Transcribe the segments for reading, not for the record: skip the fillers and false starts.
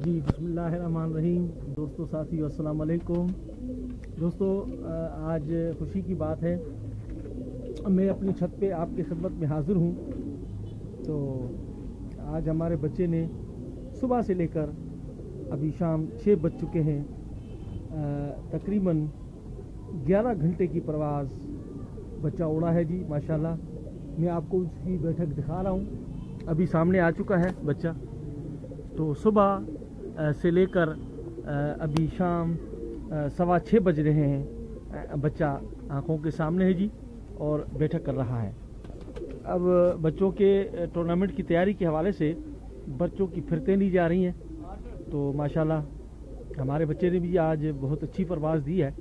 जी बिस्मिल्लाहिर्रहमानिर्रहीम। दोस्तों साथियों अस्सलाम वालेकुम। दोस्तों आज खुशी की बात है, मैं अपनी छत पे आपकी खिदमत में हाज़िर हूँ। तो आज हमारे बच्चे ने सुबह से लेकर अभी शाम 6 बज चुके हैं, तकरीबन 11 घंटे की परवाज़ बच्चा उड़ा है जी माशाल्लाह। मैं आपको उसकी बैठक दिखा रहा हूँ, अभी सामने आ चुका है बच्चा। तो सुबह से लेकर अभी शाम 6:15 बज रहे हैं, बच्चा आँखों के सामने है जी और बैठक कर रहा है। अब बच्चों के टूर्नामेंट की तैयारी के हवाले से बच्चों की फिरतें ली जा रही हैं। तो माशाल्लाह हमारे बच्चे ने भी आज बहुत अच्छी परवाज़ दी है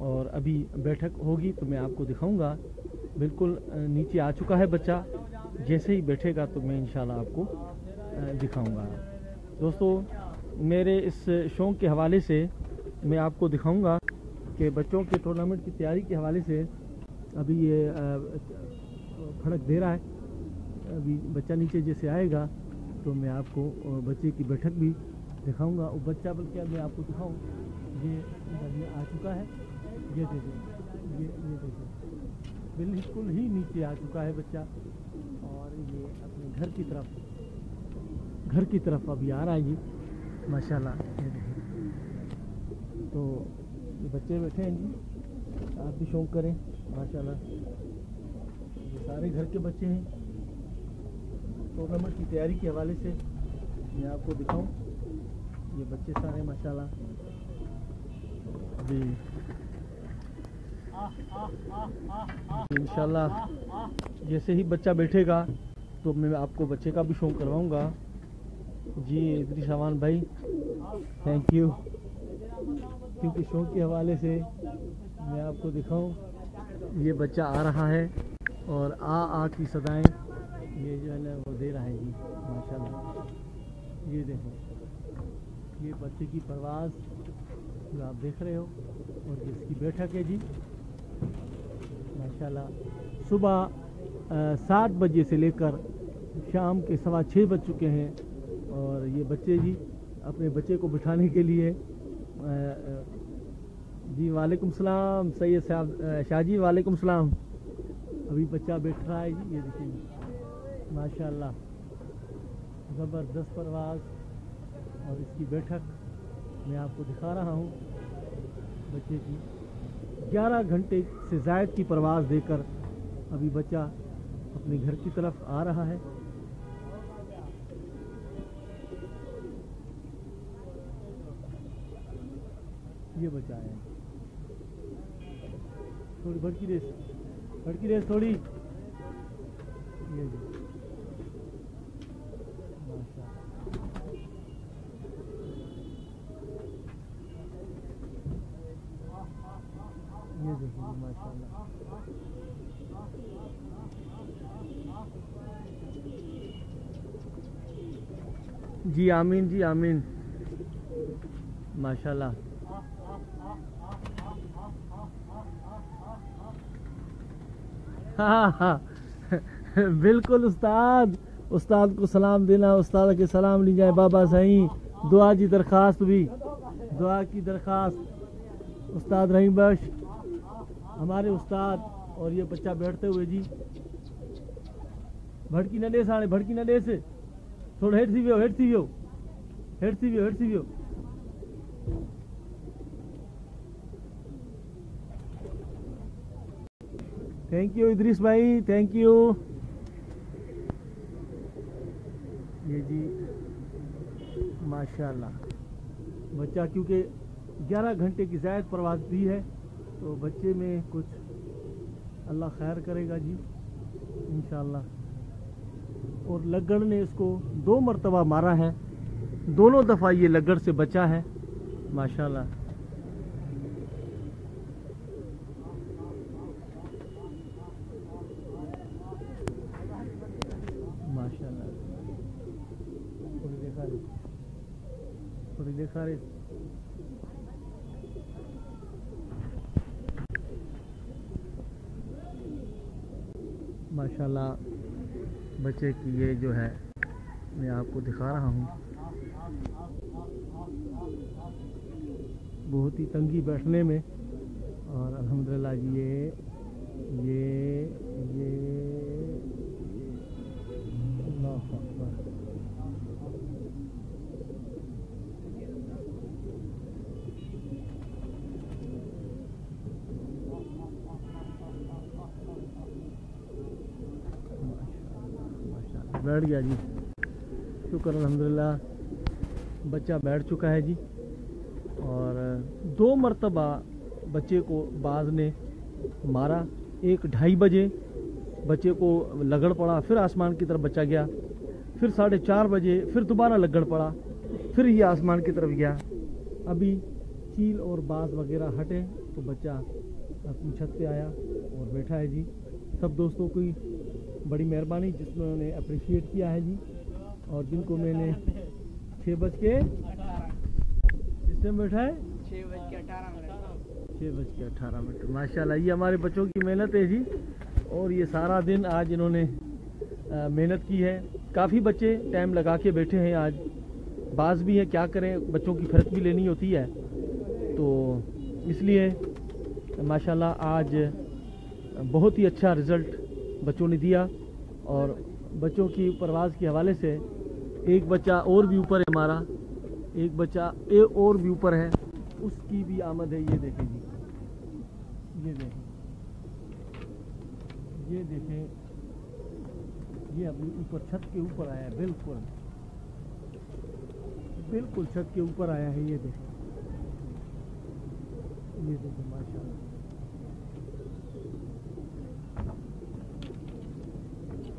और अभी बैठक होगी तो मैं आपको दिखाऊंगा। बिल्कुल नीचे आ चुका है बच्चा, जैसे ही बैठेगा तो मैं इंशाल्लाह आपको दिखाऊंगा। दोस्तों मेरे इस शौक़ के हवाले से मैं आपको दिखाऊंगा कि बच्चों के टूर्नामेंट की तैयारी के हवाले से अभी ये फड़क दे रहा है। अभी बच्चा नीचे जैसे आएगा तो मैं आपको बच्चे की बैठक भी दिखाऊंगा। और बच्चा बल्कि मैं आपको दिखाऊं, ये आ चुका है, ये देखिए, ये देखिए बिल्कुल ही नीचे आ चुका है बच्चा और ये अपने घर की तरफ अभी आ रहा है जी माशाल्लाह। ये देखिए, तो ये बच्चे बैठे हैं जी, आप भी शौक़ करें माशाल्लाह। ये सारे घर के बच्चे हैं। टूर्नामेंट की तैयारी के हवाले से मैं आपको दिखाऊं, ये बच्चे सारे माशाल्लाह जी इंशाल्लाह। जैसे ही बच्चा बैठेगा तो मैं आपको बच्चे का भी शौक़ करवाऊंगा जी। इदरीस अमान भाई थैंक यू, क्योंकि शौक़ के हवाले से मैं आपको दिखाऊं, ये बच्चा आ रहा है और आ की सदाएं ये जो है ना वो दे रहा है जी माशाल्लाह। ये देखो, ये बच्चे की परवाज़ जो आप देख रहे हो और जिसकी बैठक है जी माशाल्लाह। सुबह 7 बजे से लेकर शाम के 6:15 बज चुके हैं और ये बच्चे जी अपने बच्चे को बिठाने के लिए जी वालेकुम सलाम सैयद साहब शाह जी, वालेकुम सलाम। अभी बच्चा बैठ रहा है जी, ये देखिए माशाल्लाह ज़बरदस्त परवाज़ और इसकी बैठक मैं आपको दिखा रहा हूँ। बच्चे की 11 घंटे से ज़ायद की परवाज़ देकर अभी बच्चा अपने घर की तरफ आ रहा है। ये बच्चा है, थोड़ी भड़की रेस थोड़ी, ये ये देखिए माशाल्लाह। जी आमीन जी आमीन माशाल्लाह। हाँ बिल्कुल उस्ताद को सलाम देना, उस्ताद के सलाम ली जाए। बाबा सही दुआ की दरख्वास्त उस्ताद रहीम बख्श हमारे उस्ताद। और ये बच्चा बैठते हुए जी भड़की न दे साढ़े, भड़की न दे से थोड़ा हेठ थी वियो। थैंक यू इदरीस भाई, थैंक यू। ये जी माशाल्लाह बच्चा, क्योंकि 11 घंटे की ज़ायद परवाज़ दी है तो बच्चे में कुछ अल्लाह खैर करेगा जी इंशाल्लाह। और लग्गड़ ने इसको 2 मरतबा मारा है, दोनों दफ़ा ये लग्गड़ से बचा है माशाल्लाह। माशाल्लाह थोड़ी देखा रे माशाल्लाह। बच्चे की ये जो है मैं आपको दिखा रहा हूँ। बहुत ही तंगी बैठने में। और अल्हम्दुलिल्लाह जी ये अल्लाह अकबर। बैठ गया जी, शुक्र अल्हम्दुलिल्लाह, बच्चा बैठ चुका है जी। और 2 मरतबा बच्चे को बाज ने मारा। 1-2:30 बजे बच्चे को लगड़ पड़ा, फिर आसमान की तरफ बच्चा गया, फिर 4:30 बजे फिर दोबारा लगड़ पड़ा, फिर ये आसमान की तरफ गया। अभी चील और बाज वगैरह हटे तो बच्चा अपनी छत पे आया और बैठा है जी। सब दोस्तों की बड़ी मेहरबानी जिसने अप्रिशिएट किया है जी, और जिनको मैंने 6 बज के किस टाइम बैठा है 6 बज के 18 मिनट। माशाल्लाह, ये हमारे बच्चों की मेहनत है जी। और ये सारा दिन आज इन्होंने मेहनत की है। काफ़ी बच्चे टाइम लगा के बैठे हैं आज। बाज भी है, क्या करें, बच्चों की फ़र्क भी लेनी होती है, तो इसलिए माशाल्लाह आज बहुत ही अच्छा रिज़ल्ट बच्चों ने दिया। और बच्चों की परवाज़ के हवाले से एक बच्चा और भी ऊपर है हमारा, एक बच्चा और भी ऊपर है, उसकी भी आमद है। ये देखें जी, ये देखें, ये देखें, ये अपनी ऊपर छत के ऊपर आया है, बिल्कुल बिल्कुल छत के ऊपर आया है। ये देखें, ये देखें माशाल्लाह।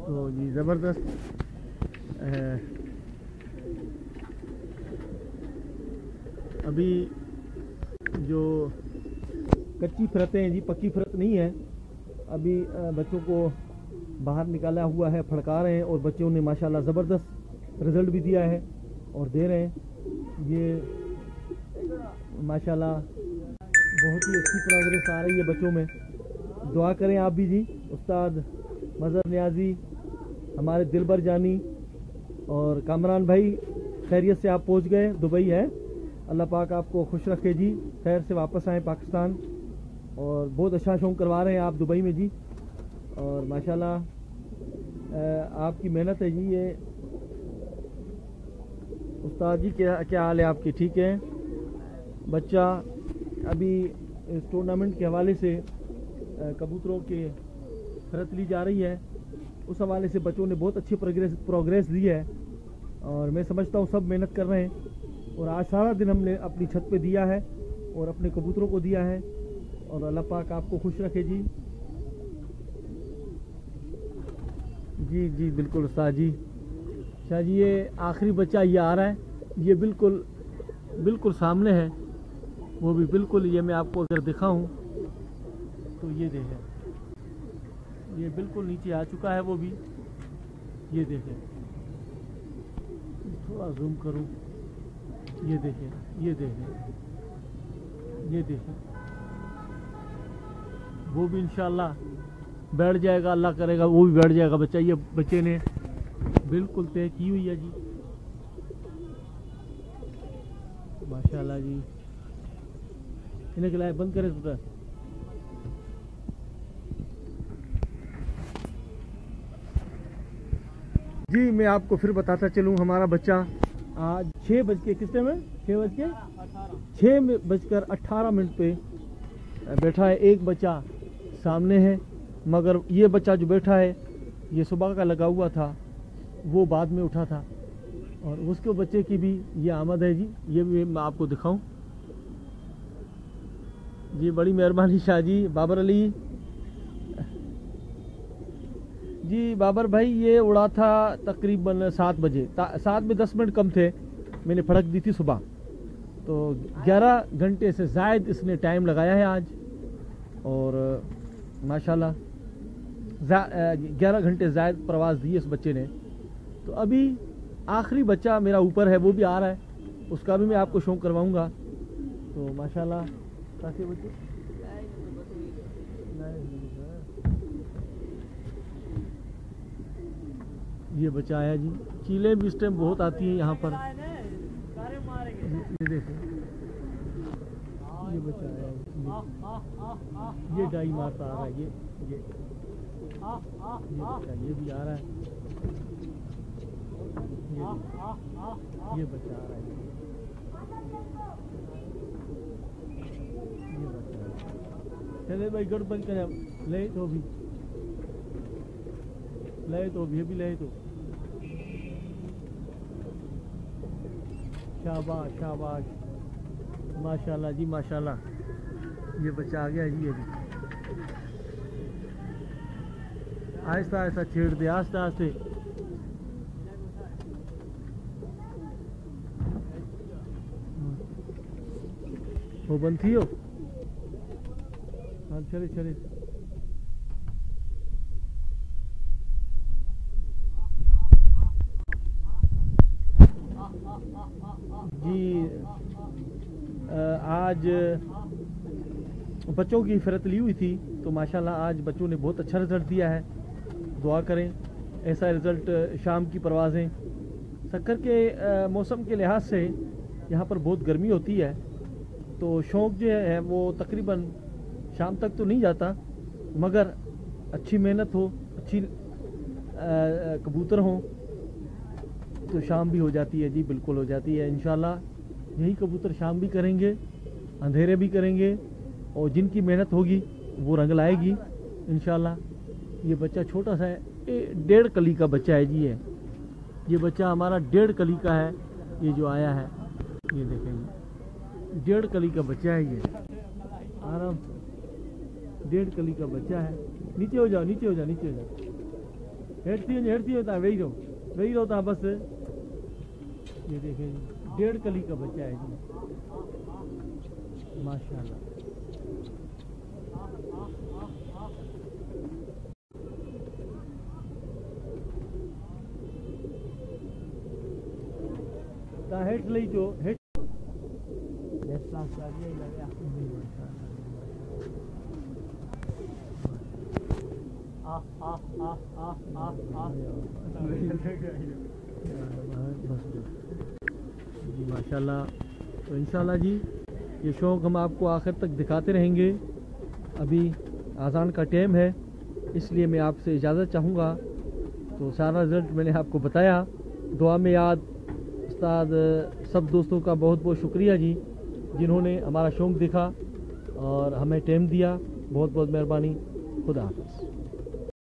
तो जी ज़बरदस्त। अभी जो कच्ची फ़रतें हैं जी, पक्की फ़रत नहीं है, अभी बच्चों को बाहर निकाला हुआ है, फड़का रहे हैं, और बच्चों ने माशाल्लाह ज़बरदस्त रिज़ल्ट भी दिया है और दे रहे हैं। ये माशाल्लाह बहुत ही अच्छी प्रोग्रेस आ रही है बच्चों में। दुआ करें आप भी जी। उस्ताद मज़हर नियाज़ी, हमारे दिलबर जानी और कामरान भाई खैरियत से आप पहुंच गए, दुबई है। अल्लाह पाक आपको खुश रखे जी, खैर से वापस आए पाकिस्तान, और बहुत अच्छा शौक करवा रहे हैं आप दुबई में जी। और माशाल्लाह आपकी मेहनत है जी। ये उस्ताद जी क्या हाल है आपकी? ठीक है। बच्चा अभी इस टूर्नामेंट के हवाले से कबूतरों के फ़रत ली जा रही है, उस हवाले से बच्चों ने बहुत अच्छी प्रोग्रेस दी है, और मैं समझता हूँ सब मेहनत कर रहे हैं। और आज सारा दिन हमने अपनी छत पे दिया है और अपने कबूतरों को दिया है, और अल्लाह पाक आपको खुश रखे जी। जी जी बिल्कुल उस्ताद जी। शाह जी, ये आखिरी बच्चा ये आ रहा है, ये बिल्कुल सामने है, वो भी बिल्कुल, ये मैं आपको अगर दिखाऊं तो ये देखें, ये बिल्कुल नीचे आ चुका है वो भी। ये देखें, थोड़ा जूम करूं, ये देखें, ये देखें, ये देखें, वो भी इंशाल्लाह बैठ जाएगा, अल्लाह करेगा वो भी बैठ जाएगा बच्चा। ये बच्चे ने बिल्कुल तय की हुई है जी, माशाल्लाह जी। इन्हें खिलाए, बंद करें पुत्र। जी मैं आपको फिर बताता चलूँ, हमारा बच्चा आज 6 बज के किस टाइम है 6 बजकर 18 मिनट पे बैठा है। एक बच्चा सामने है, मगर ये बच्चा जो बैठा है ये सुबह का लगा हुआ था, वो बाद में उठा था, और उसके बच्चे की भी ये आमद है जी। ये भी मैं आपको दिखाऊं जी, बड़ी मेहरबानी शाह जी। बाबर अली जी, बाबर भाई ये उड़ा था तकरीबन 7 बजे, 7 में 10 मिनट कम थे, मैंने फड़क दी थी सुबह, तो 11 घंटे से ज़ायद इसने टाइम लगाया है आज, और माशाल्लाह 11 घंटे ज़ायद प्रवास दी इस बच्चे ने। तो अभी आखिरी बच्चा मेरा ऊपर है, वो भी आ रहा है, उसका भी मैं आपको शौक करवाऊंगा। तो माशाल्लाह ताकि बच्चे ये बच्चा आया जी। चीलें भी इस टाइम बहुत आती हैं यहाँ पर, ये देखो बच्चा आया है, ये डाई मारता आ रहा है, ये बच्चा ये भी आ रहा है, ये बच्चा आ रहा है, ये बच्चा आ रहा है। चले भाई गढ़ बंद करें, ले तो भी ये भी ले तो। शाबाश शाबाश, माशाल्लाह जी माशाल्लाह, ये बच्चा आ गया जी। अभी आहिस्ता आहिस्ता छेड़ दे, आस्ते आस्ते। वो बंद थी हो, हाँ चले चले। जी आज बच्चों की फ़रत ली हुई थी, तो माशाल्लाह आज बच्चों ने बहुत अच्छा रिज़ल्ट दिया है। दुआ करें ऐसा रिज़ल्ट। शाम की परवाज़ें सक्कर के मौसम के लिहाज से यहाँ पर बहुत गर्मी होती है, तो शौक़ जो है वो तकरीबन शाम तक तो नहीं जाता, मगर अच्छी मेहनत हो, अच्छी कबूतर हों तो शाम भी हो जाती है जी, बिल्कुल हो जाती है। इंशाल्लाह यही कबूतर शाम भी करेंगे, अंधेरे भी करेंगे, और जिनकी मेहनत होगी वो रंग लाएगी इंशाल्लाह। ये बच्चा छोटा सा है, 1.5 कली का बच्चा है जी। ये बच्चा हमारा 1.5 कली का है, ये जो आया है, ये देखेंगे 1.5 कली का बच्चा है ये, आराम 1.5 कली का बच्चा है। नीचे हो जाओ, नीचे हो जाओ, नीचे हो जाओ, हेठती होता वही रहो था बस। ये देखें 1.5 कली का बच्चा है जी, माशाल्लाह। हेठ लई जो हेठ जी माशाल्लाह। तो इंशाल्लाह जी ये शौक़ हम आपको आखिर तक दिखाते रहेंगे। अभी आज़ान का टाइम है, इसलिए मैं आपसे इजाज़त चाहूँगा। तो सारा रिज़ल्ट मैंने आपको बताया, दुआ में याद। उस्ताद सब दोस्तों का बहुत बहुत शुक्रिया जी, जिन्होंने हमारा शौक़ देखा और हमें टाइम दिया। बहुत बहुत मेहरबानी। खुदा हाफ़िज़।